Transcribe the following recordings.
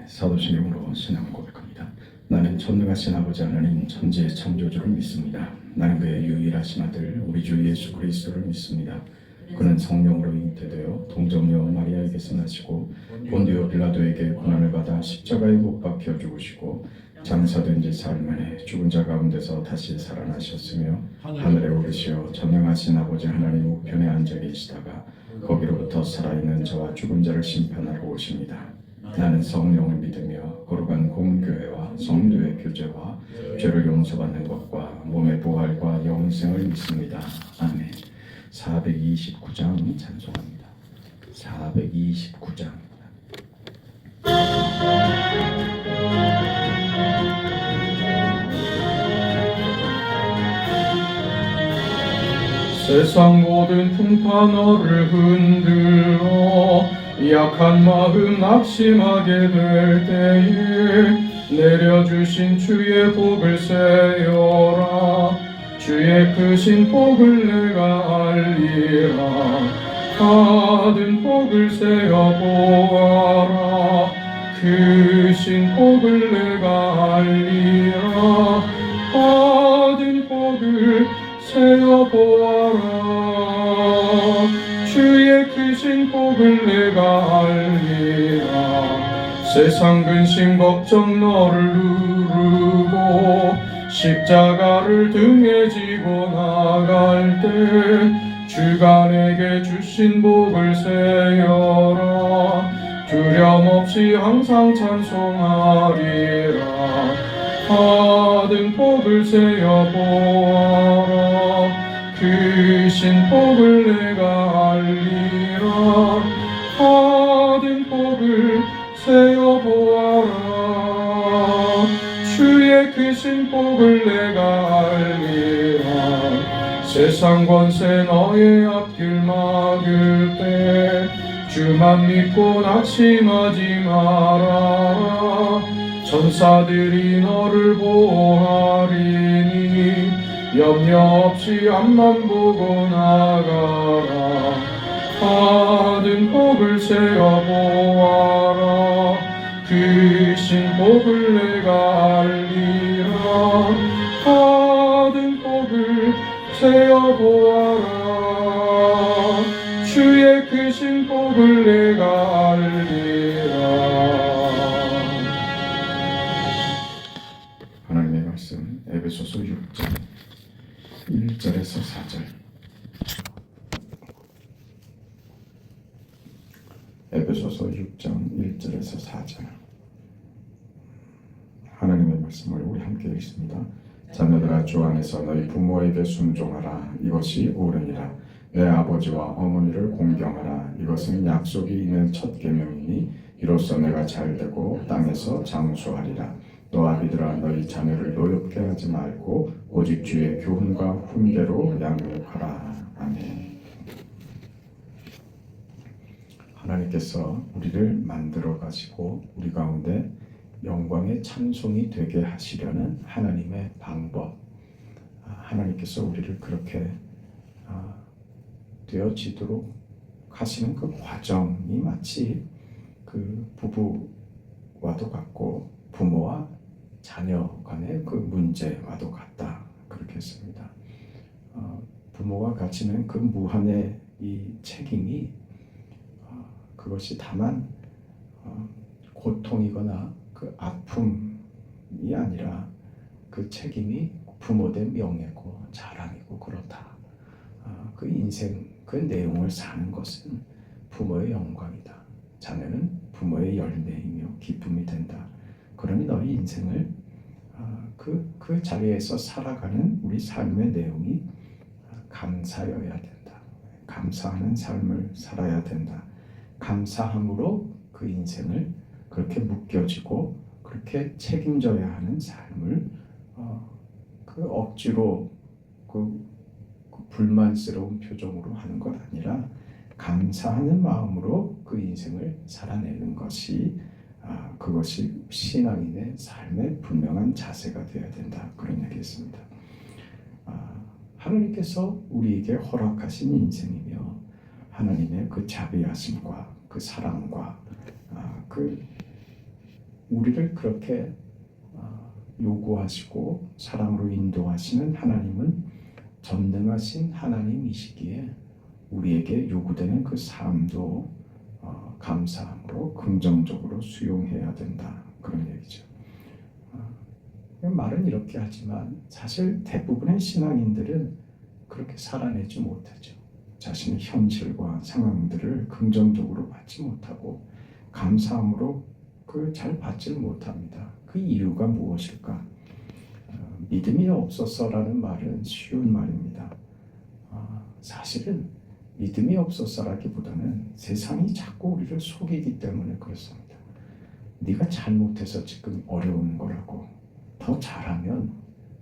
사도신경으로 신앙을 고백합니다. 나는 전능하신 아버지 하나님 천지의 창조주를 믿습니다. 나는 그의 유일하신 아들 우리 주 예수 그리스도를 믿습니다. 그는 성령으로 잉태되어 동정녀 마리아에게서 나시고 본디오 빌라도에게 고난을 받아 십자가에 못 박혀 죽으시고 장사된 지 사흘 만에 죽은 자 가운데서 다시 살아나셨으며 하늘에 오르시어 전능하신 아버지 하나님 우편에 앉아 계시다가 거기로부터 살아있는 저와 죽은 자를 심판하러 오십니다. 나는 성령을 믿으며 거룩한 공교회와 성도의 교제와 죄를 용서받는 것과 몸의 부활과 영생을 믿습니다. 아멘. 429장 찬송합니다. 429장. 세상 모든 풍파 너를 흔들어 약한 마음 낙심하게 될 때에 내려주신 주의 복을 세어라. 주의 크신 복을 내가 알리라. 받은 복을 세어 보아라. 크신 복을 내가 알리라. 받은 복을 세어 보아라. 주의 크신 복을 내가 알리라. 세상 근심 걱정 너를 누르고 십자가를 등에 지고 나갈 때 주가 내게 주신 복을 세어라. 두려움 없이 항상 찬송하리라. 받은 복을 세어 보아라. 크신 복을 내가 알리라. 받은 복을 세어 보아라. 주의 크신 복을 내가 알리라. 세상 권세 너의 앞길 막을 때 주만 믿고 낙심하지 말아라. 천사들이 너를 보호하리니 염려 없이 앞만 보고 나가라. 받은 복을 세어 보아라. 크신 복을 내가 알리라. 받은 복을 세어 보아라. 주의 크신 복을 내가 알리라. 하나님의 말씀 에베소서 6장 1절에서 4절. 에베소서 6장 1절에서 4절. 하나님의 말씀을 우리 함께 읽습니다. 자녀들아 주 안에서 너희 부모에게 순종하라. 이것이 옳으니라. 내 아버지와 어머니를 공경하라. 이것은 약속이 있는 첫 계명이니 이로써 내가 잘되고 땅에서 장수하리라. 너 아비들아 너희 자녀를 노엽게 하지 말고 오직 주의 교훈과 훈계로 양육하라. 아멘. 하나님께서 우리를 만들어 가지고 우리 가운데 영광의 찬송이 되게 하시려는 하나님의 방법, 하나님께서 우리를 그렇게 되어지도록 하시는 그 과정이 마치 그 부부와도 같고 부모와 자녀 간의 그 문제와도 같다, 그렇게 했습니다. 부모가 가지는 그 무한의 이 책임이 그것이 다만 고통이거나 그 아픔이 아니라 그 책임이 부모된 명예고 자랑이고 그렇다. 그 인생 그 내용을 사는 것은 부모의 영광이다. 자녀는 부모의 열매이며 기쁨이 된다. 그러니 너희 인생을 그 자리에서 살아가는 우리 삶의 내용이 감사여야 된다. 감사하는 삶을 살아야 된다. 감사함으로 그 인생을 그렇게 묶여지고 그렇게 책임져야 하는 삶을 그 억지로 그 불만스러운 표정으로 하는 것 아니라 감사하는 마음으로 그 인생을 살아내는 것이 그것이 신앙인의 삶의 분명한 자세가 되어야 된다, 그런 얘기했습니다. 하나님께서 우리에게 허락하신 인생이며 하나님의 그 자비하심과 그 사랑과 그 우리를 그렇게 요구하시고 사랑으로 인도하시는 하나님은 전능하신 하나님이시기에 우리에게 요구되는 그 삶도 감사함으로 긍정적으로 수용해야 된다, 그런 얘기죠. 말은 이렇게 하지만 사실 대부분의 신앙인들은 그렇게 살아내지 못하죠. 자신의 현실과 상황들을 긍정적으로 받지 못하고 감사함으로 잘 받지 못합니다. 그 이유가 무엇일까? 믿음이 없었어라는 말은 쉬운 말입니다. 사실은 믿음이 없었어라기보다는 세상이 자꾸 우리를 속이기 때문에 그렇습니다. 네가 잘못해서 지금 어려운 거라고, 더 잘하면,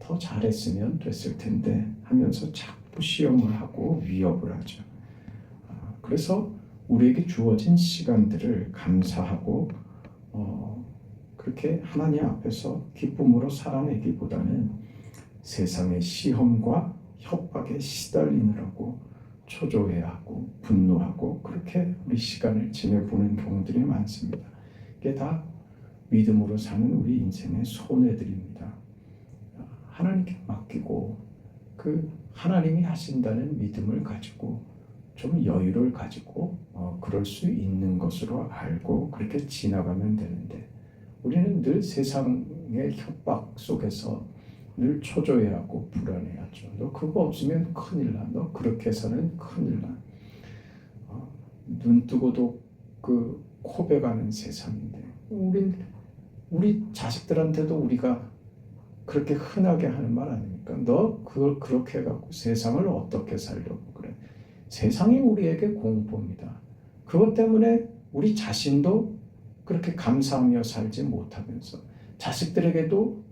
더 잘했으면 됐을 텐데 하면서 자꾸 시험을 하고 위협을 하죠. 그래서 우리에게 주어진 시간들을 감사하고 그렇게 하나님 앞에서 기쁨으로 살아내기보다는 세상의 시험과 협박에 시달리느라고 초조해야 하고 분노하고 그렇게 우리 시간을 지내보는 경우들이 많습니다. 이게 다 믿음으로 사는 우리 인생의 손해들입니다. 하나님께 맡기고 그 하나님이 하신다는 믿음을 가지고 좀 여유를 가지고 그럴 수 있는 것으로 알고 그렇게 지나가면 되는데, 우리는 늘 세상의 협박 속에서 늘 초조해하고 불안해하죠. 너 그거 없으면 큰일 나. 너 그렇게 해서는 큰일 나. 눈 뜨고도 그 코베가는 세상인데, 우리 자식들한테도 우리가 그렇게 흔하게 하는 말 아닙니까? 너 그걸 그렇게 해갖고 세상을 어떻게 살려고 그래? 세상이 우리에게 공포입니다. 그것 때문에 우리 자신도 그렇게 감사하며 살지 못하면서 자식들에게도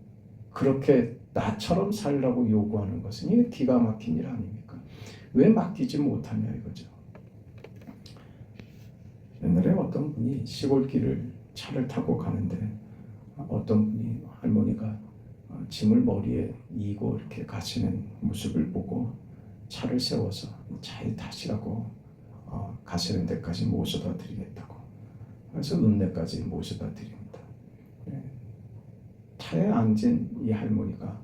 그렇게 나처럼 살라고 요구하는 것은 이게 기가 막힌 일 아닙니까? 왜 맡기지 못하냐 이거죠. 옛날에 어떤 분이 시골길을 차를 타고 가는데 어떤 분이 할머니가 짐을 머리에 이고 이렇게 가시는 모습을 보고 차를 세워서 차에 타시라고 가시는 데까지 모셔다 드리겠다고, 그래서 읍내까지 모셔다 드립니다. 차에 앉은 이 할머니가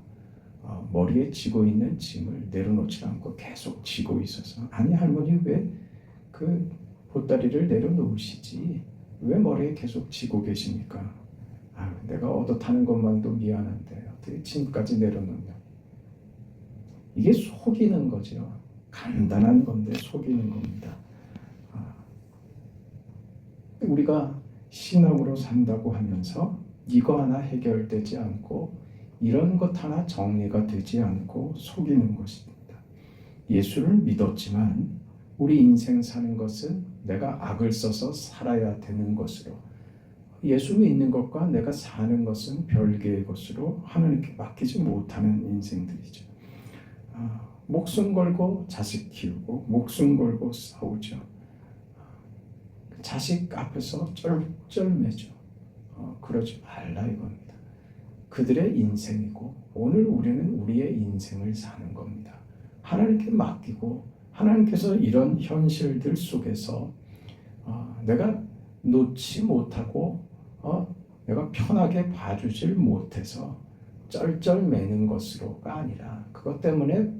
머리에 지고 있는 짐을 내려놓지 않고 계속 지고 있어서, 아니 할머니 왜 그 보따리를 내려놓으시지 왜 머리에 계속 지고 계십니까? 내가 얻어 타는 것만도 미안한데 어떻게 짐까지 내려놓냐. 이게 속이는 거죠. 간단한 건데 속이는 겁니다. 우리가 신앙으로 산다고 하면서 이거 하나 해결되지 않고 이런 것 하나 정리가 되지 않고 속이는 것입니다. 예수를 믿었지만 우리 인생 사는 것은 내가 악을 써서 살아야 되는 것으로, 예수 믿는 것과 내가 사는 것은 별개의 것으로 하나님께 맡기지 못하는 인생들이죠. 목숨 걸고 자식 키우고 목숨 걸고 싸우죠. 자식 앞에서 쩔쩔매죠. 그러지 말라 이겁니다. 그들의 인생이고 오늘 우리는 우리의 인생을 사는 겁니다. 하나님께 맡기고 하나님께서 이런 현실들 속에서 내가 놓지 못하고 내가 편하게 봐주질 못해서 쩔쩔매는 것으로가 아니라, 그것 때문에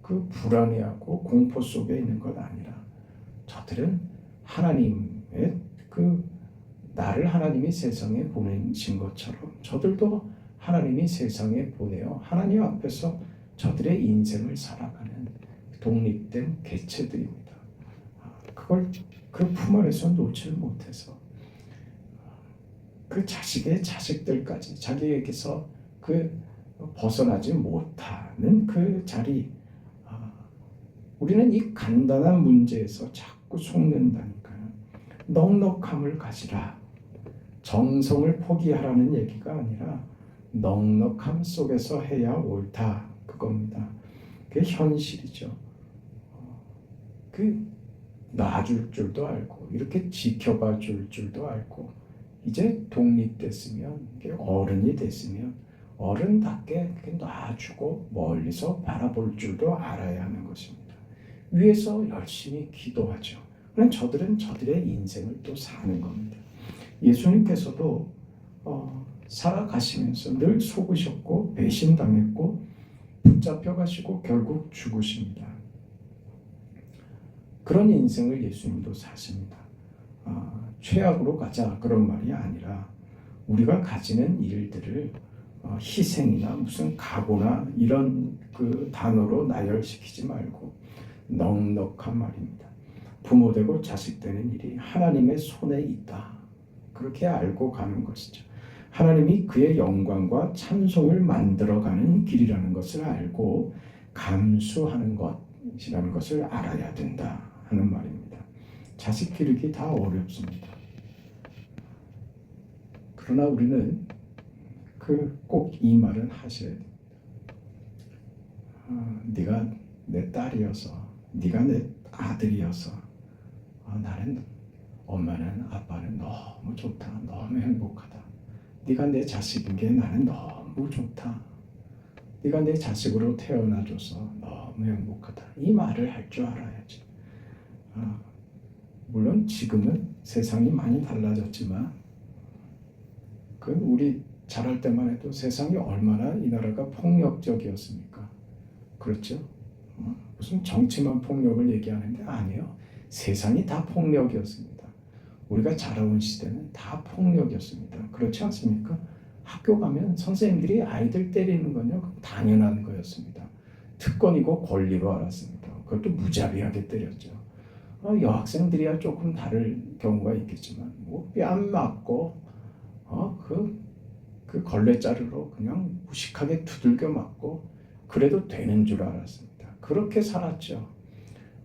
그 불안해하고 공포 속에 있는 것 아니라, 저들은 하나님의 나를 하나님이 세상에 보내신 것처럼 저들도 하나님이 세상에 보내어 하나님 앞에서 저들의 인생을 살아가는 독립된 개체들입니다. 그걸 그 품 안에서 놓지 못해서 그 자식의 자식들까지 자기에게서 벗어나지 못하는 그 자리, 우리는 이 간단한 문제에서 자꾸 속는다니까요. 넉넉함을 가지라. 정성을 포기하라는 얘기가 아니라 넉넉함 속에서 해야 옳다, 그겁니다. 그게 현실이죠. 놔줄 줄도 알고 이렇게 지켜봐 줄 줄도 알고, 이제 독립됐으면, 어른이 됐으면 어른답게 놔주고 멀리서 바라볼 줄도 알아야 하는 것입니다. 위에서 열심히 기도하죠. 그럼 저들은 저들의 인생을 또 사는 겁니다. 예수님께서도 살아가시면서 늘 속으셨고 배신당했고 붙잡혀 가시고 결국 죽으십니다. 그런 인생을 예수님도 사십니다. 최악으로 가자 그런 말이 아니라 우리가 가지는 일들을 희생이나 무슨 각오나 이런 그 단어로 나열시키지 말고 넉넉한 말입니다. 부모 되고 자식 되는 일이 하나님의 손에 있다. 그렇게 알고 가는 것이죠. 하나님이 그의 영광과 찬송을 만들어가는 길이라는 것을 알고 감수하는 것이라는 것을 알아야 된다 하는 말입니다. 자식 기르기 다 어렵습니다. 그러나 우리는 꼭 이 말은 하셔야 됩니다. 네가 내 딸이어서, 네가 내 아들이어서 나는 엄마는 아빠는 너무 좋다, 너무 행복하다. 네가 내 자식인 게 나는 너무 좋다. 네가 내 자식으로 태어나줘서 너무 행복하다. 이 말을 할 줄 알아야지. 물론 지금은 세상이 많이 달라졌지만 우리 자랄 때만 해도 세상이 얼마나 이 나라가 폭력적이었습니까? 그렇죠? 무슨 정치만 폭력을 얘기하는 게 아니에요. 세상이 다 폭력이었습니다. 우리가 자라온 시대는 다 폭력이었습니다. 그렇지 않습니까? 학교 가면 선생님들이 아이들 때리는 건요 당연한 거였습니다. 특권이고 권리로 알았습니다. 그것도 무자비하게 때렸죠. 여학생들이야 조금 다를 경우가 있겠지만 뺨 맞고 그 걸레자루로 그냥 무식하게 두들겨 맞고 그래도 되는 줄 알았습니다. 그렇게 살았죠.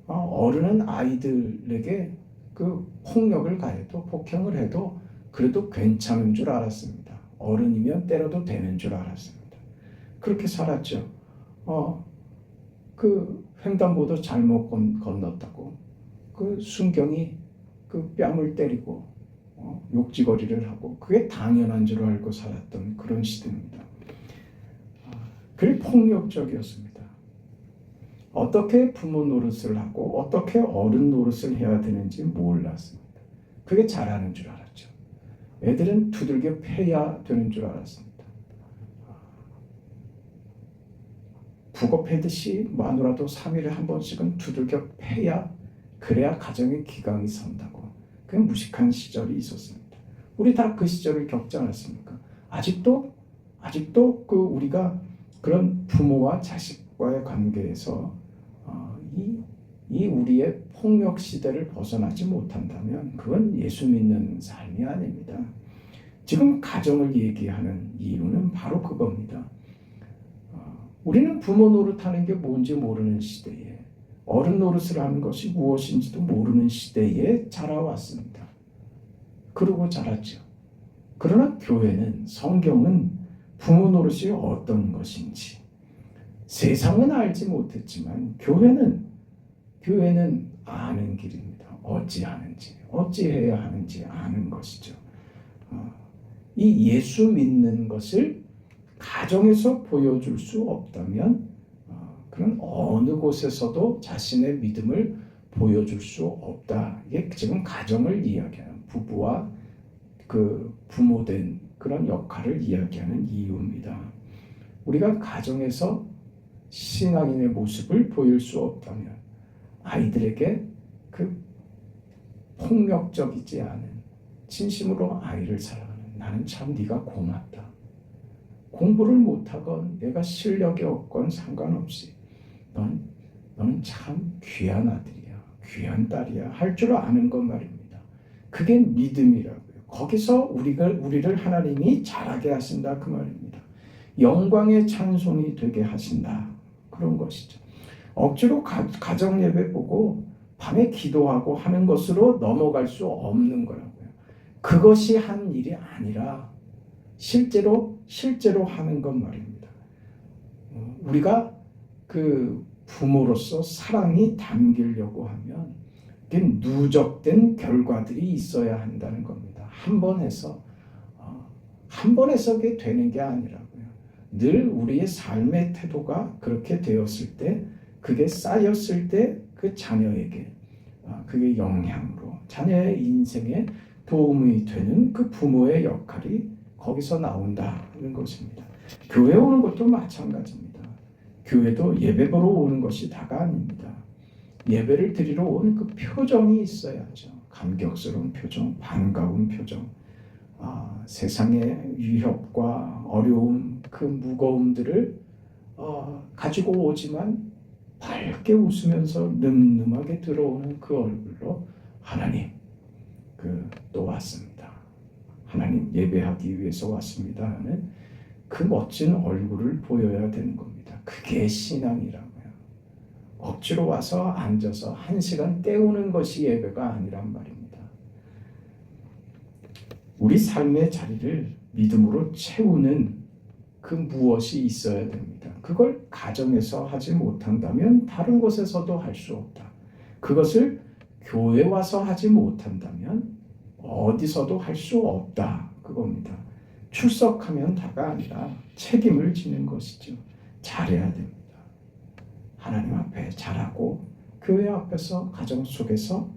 어른은 아이들에게 폭력을 가해도 폭행을 해도 그래도 괜찮은 줄 알았습니다. 어른이면 때려도 되는 줄 알았습니다. 그렇게 살았죠. 횡단보도 잘못 건넜다고 순경이 뺨을 때리고 욕지거리를 하고 그게 당연한 줄 알고 살았던 그런 시대입니다. 그게 폭력적이었습니다. 어떻게 부모 노릇을 하고 어떻게 어른 노릇을 해야 되는지 몰랐습니다. 그게 잘하는 줄 알았죠. 애들은 두들겨 패야 되는 줄 알았습니다. 국어 패듯이 마누라도 3일에 한 번씩은 두들겨 패야 그래야 가정의 기강이 선다고. 그 무식한 시절이 있었습니다. 우리 다 그 시절을 겪지 않았습니까? 아직도 우리가 그런 부모와 자식과의 관계에서 이 우리의 폭력 시대를 벗어나지 못한다면 그건 예수 믿는 삶이 아닙니다. 지금 가정을 얘기하는 이유는 바로 그겁니다. 우리는 부모 노릇하는 게 뭔지 모르는 시대에 어른 노릇을 하는 것이 무엇인지도 모르는 시대에 자라왔습니다. 그러고 자랐죠. 그러나 교회는 성경은 부모 노릇이 어떤 것인지 세상은 알지 못했지만 교회는 아는 길입니다. 어찌하는지 어찌해야 하는지 아는 것이죠. 이 예수 믿는 것을 가정에서 보여줄 수 없다면 그런 어느 곳에서도 자신의 믿음을 보여줄 수 없다. 이게 지금 가정을 이야기하는 부부와 부모된 그런 역할을 이야기하는 이유입니다. 우리가 가정에서 신앙인의 모습을 보일 수 없다면 아이들에게 폭력적이지 않은 진심으로 아이를 사랑하는 나는 참 네가 고맙다. 공부를 못하건 내가 실력이 없건 상관없이 너는 참 귀한 아들이야, 귀한 딸이야 할 줄 아는 것 말입니다. 그게 믿음이라고요. 거기서 우리를 하나님이 잘하게 하신다 그 말입니다. 영광의 찬송이 되게 하신다 그런 것이죠. 억지로 가정 예배 보고 밤에 기도하고 하는 것으로 넘어갈 수 없는 거라고요. 그것이 한 일이 아니라 실제로 하는 것 말입니다. 우리가 부모로서 사랑이 담기려고 하면 그게 누적된 결과들이 있어야 한다는 겁니다. 한 번 해서 그게 되는 게 아니라고요. 늘 우리의 삶의 태도가 그렇게 되었을 때 그게 쌓였을 때 그 자녀에게 그게 영향으로 자녀의 인생에 도움이 되는 그 부모의 역할이 거기서 나온다는 것입니다. 교회 오는 것도 마찬가지입니다. 교회도 예배 보러 오는 것이 다가 아닙니다. 예배를 드리러 온 그 표정이 있어야죠. 감격스러운 표정, 반가운 표정. 세상의 위협과 어려움, 그 무거움들을 가지고 오지만 밝게 웃으면서 늠름하게 들어오는 그 얼굴로 하나님, 또 왔습니다. 하나님 예배하기 위해서 왔습니다 하는 그 멋진 얼굴을 보여야 되는 겁니다. 그게 신앙이라고요. 억지로 와서 앉아서 1시간 때우는 것이 예배가 아니란 말입니다. 우리 삶의 자리를 믿음으로 채우는 그 무엇이 있어야 됩니다. 그걸 가정에서 하지 못한다면 다른 곳에서도 할 수 없다. 그것을 교회 와서 하지 못한다면 어디서도 할 수 없다. 그겁니다. 출석하면 다가 아니라 책임을 지는 것이죠. 잘해야 됩니다. 하나님 앞에 잘하고 교회 앞에서 가정 속에서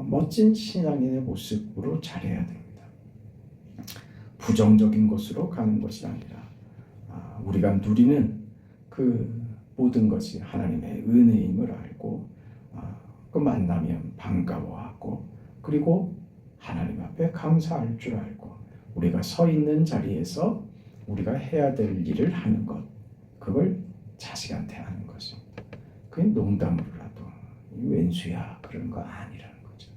멋진 신앙인의 모습으로 잘해야 됩니다. 부정적인 것으로 가는 것이 아니라 우리가 누리는 그 모든 것이 하나님의 은혜임을 알고 그 만나면 반가워하고 그리고 하나님 앞에 감사할 줄 알고 우리가 서 있는 자리에서 우리가 해야 될 일을 하는 것, 그걸 자식한테 하는 것입니다. 그게 농담으로라도 왼수야 그런 거 아니라는 거죠.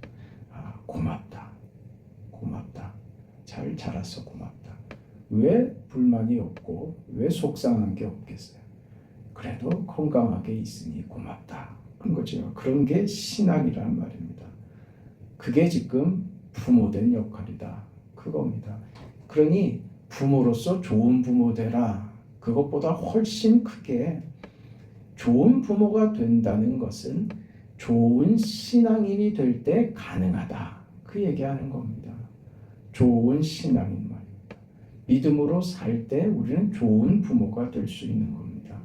고맙다. 잘 자라서 고맙다. 왜 불만이 없고 왜 속상한 게 없겠어요? 그래도 건강하게 있으니 고맙다. 그런 거죠. 그런 게 신앙이란 말입니다. 그게 지금 부모된 역할이다. 그겁니다. 그러니 부모로서 좋은 부모 되라. 그것보다 훨씬 크게 좋은 부모가 된다는 것은 좋은 신앙인이 될 때 가능하다. 그 얘기하는 겁니다. 좋은 신앙인 말입니다. 믿음으로 살 때 우리는 좋은 부모가 될 수 있는 겁니다.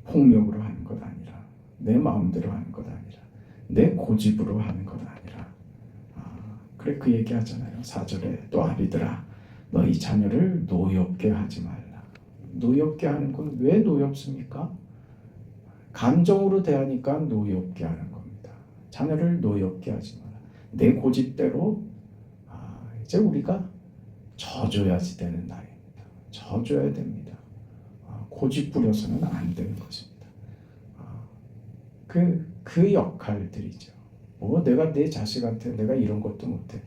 폭력으로 하는 것 아니라 내 마음대로 하는 것 아니라 내 고집으로 하는 것 아니라 그래 그 얘기 하잖아요. 4절에 또 아비들아 너희 자녀를 노엽게 하지 말라. 노엽게 하는 건 왜 노엽습니까? 감정으로 대하니까 노엽게 하는 겁니다. 자녀를 노엽게 하지 마라. 내 고집대로 이제 우리가 져줘야지 되는 나이입니다. 져줘야 됩니다. 고집 부려서는 안 되는 것입니다. 그 역할들이죠. 내가 내 자식한테 내가 이런 것도 못해.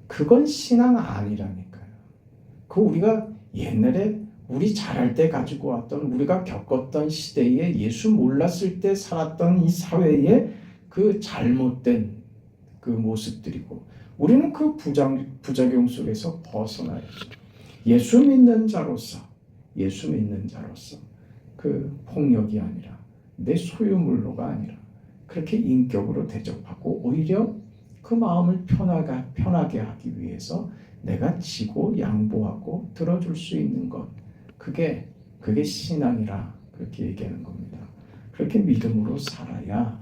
그건 신앙 아니라니까요. 우리가 옛날에 우리 자랄 때 가지고 왔던 우리가 겪었던 시대에 예수 몰랐을 때 살았던 이 사회의 그 잘못된 그 모습들이고 우리는 그 부작용 속에서 벗어나야죠. 예수 믿는 자로서 그 폭력이 아니라 내 소유물로가 아니라 그렇게 인격으로 대접하고 오히려 그 마음을 편하게 하기 위해서 내가 지고 양보하고 들어줄 수 있는 것, 그게 신앙이라 그렇게 얘기하는 겁니다. 그렇게 믿음으로 살아야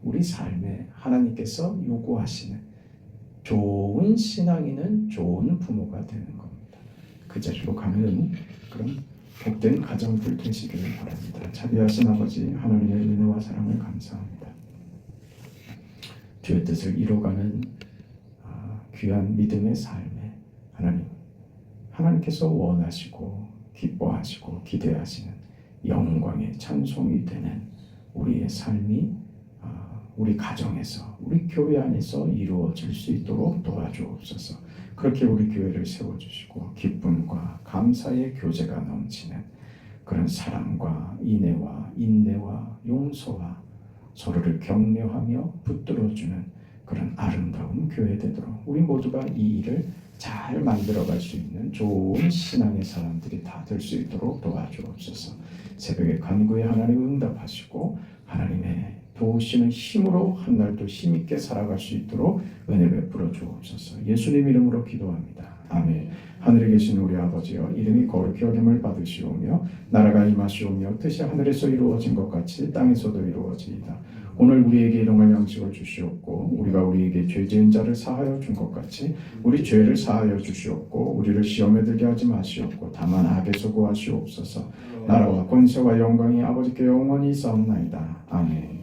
우리 삶에 하나님께서 요구하시는 좋은 신앙인은 좋은 부모가 되는 겁니다. 그 자리로 가는 그런 복된 가정들 되시기를 바랍니다. 자비하신 아버지 하나님의 은혜와 사랑을 감사합니다. 주의 뜻을 이뤄가는 귀한 믿음의 삶에 하나님께서 원하시고 기뻐하시고 기대하시는 영광의 찬송이 되는 우리의 삶이 우리 가정에서 우리 교회 안에서 이루어질 수 있도록 도와주옵소서. 그렇게 우리 교회를 세워주시고 기쁨과 감사의 교제가 넘치는 그런 사랑과 인애와 인내와 용서와 서로를 격려하며 붙들어주는 그런 아름다운 교회 되도록 우리 모두가 이 일을 잘 만들어갈 수 있는 좋은 신앙의 사람들이 다 될 수 있도록 도와주옵소서. 새벽에 간구에 하나님 응답하시고 하나님의 도우시는 힘으로 한날도 힘있게 살아갈 수 있도록 은혜 베풀어 주옵소서. 예수님 이름으로 기도합니다. 아멘. 하늘에 계신 우리 아버지여 이름이 거룩히 여김을 받으시오며 나라가 임하시오며 뜻이 하늘에서 이루어진 것 같이 땅에서도 이루어지이다. 오늘 우리에게 일용할 양식을 주시옵고 우리가 우리에게 죄 지은 자를 사하여 준 것 같이 우리 죄를 사하여 주시옵고 우리를 시험에 들게 하지 마시옵고 다만 악에서 구하시옵소서. 나라와 권세와 영광이 아버지께 영원히 있사옵나이다. 아멘.